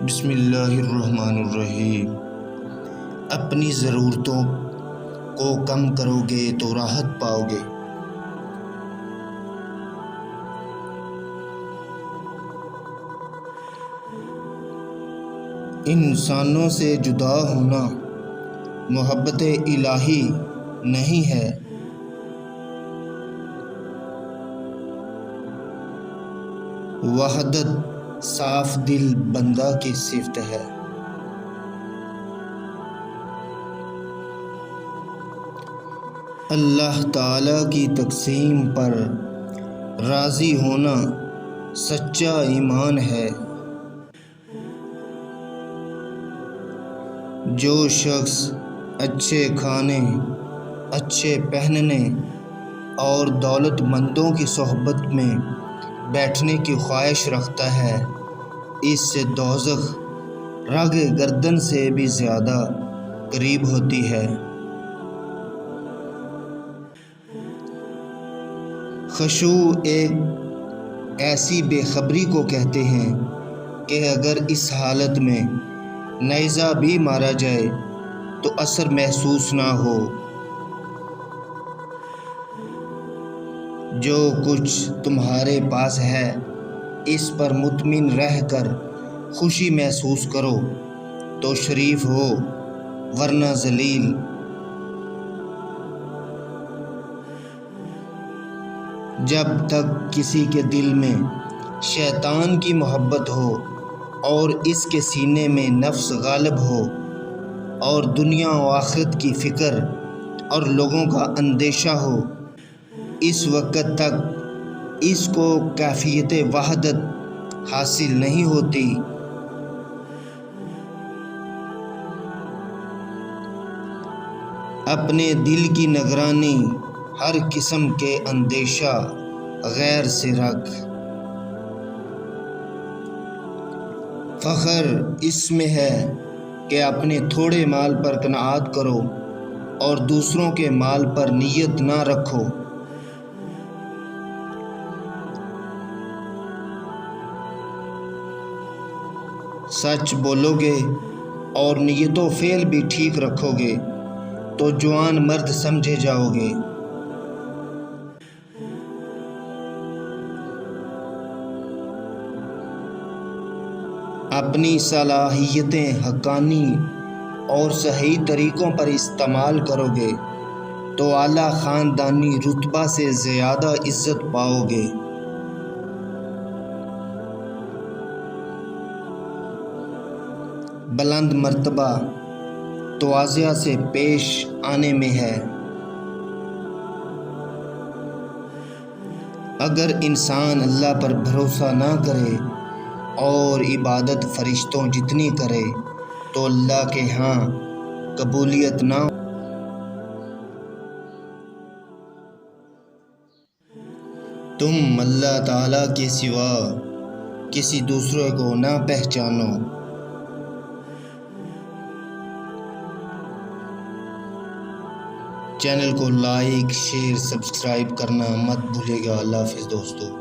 بسم اللہ الرحمن الرحیم۔ اپنی ضرورتوں کو کم کرو گے تو راحت پاؤ گے۔ انسانوں سے جدا ہونا محبت الہی نہیں ہے۔ وحدت صاف دل بندہ کی صفت ہے۔ اللہ تعالی کی تقسیم پر راضی ہونا سچا ایمان ہے۔ جو شخص اچھے کھانے، اچھے پہننے اور دولت مندوں کی صحبت میں بیٹھنے کی خواہش رکھتا ہے، اس سے دوزخ رگ گردن سے بھی زیادہ قریب ہوتی ہے۔ خشوع ایک ایسی بے خبری کو کہتے ہیں کہ اگر اس حالت میں نیزہ بھی مارا جائے تو اثر محسوس نہ ہو۔ جو کچھ تمہارے پاس ہے اس پر مطمئن رہ کر خوشی محسوس کرو تو شریف ہو ورنہ ذلیل۔ جب تک کسی کے دل میں شیطان کی محبت ہو اور اس کے سینے میں نفس غالب ہو اور دنیا و آخرت کی فکر اور لوگوں کا اندیشہ ہو، اس وقت تک اس کو کیفیت وحدت حاصل نہیں ہوتی۔ اپنے دل کی نگرانی ہر قسم کے اندیشہ غیر سے رکھ۔ فخر اس میں ہے کہ اپنے تھوڑے مال پر قناعت کرو اور دوسروں کے مال پر نیت نہ رکھو۔ سچ بولو گے اور نیت و فعل بھی ٹھیک رکھو گے تو جوان مرد سمجھے جاؤ گے۔ اپنی صلاحیتیں حقانی اور صحیح طریقوں پر استعمال کرو گے تو اعلیٰ خاندانی رتبہ سے زیادہ عزت پاؤ گے۔ بلند مرتبہ تواضع سے پیش آنے میں ہے۔ اگر انسان اللہ پر بھروسہ نہ کرے اور عبادت فرشتوں جتنی کرے تو اللہ کے ہاں قبولیت نہ ہو۔ تم اللہ تعالیٰ کے سوا کسی دوسرے کو نہ پہچانو۔ چینل کو لائک، شیئر، سبسکرائب کرنا مت بھولیے گا۔ اللہ حافظ دوستو۔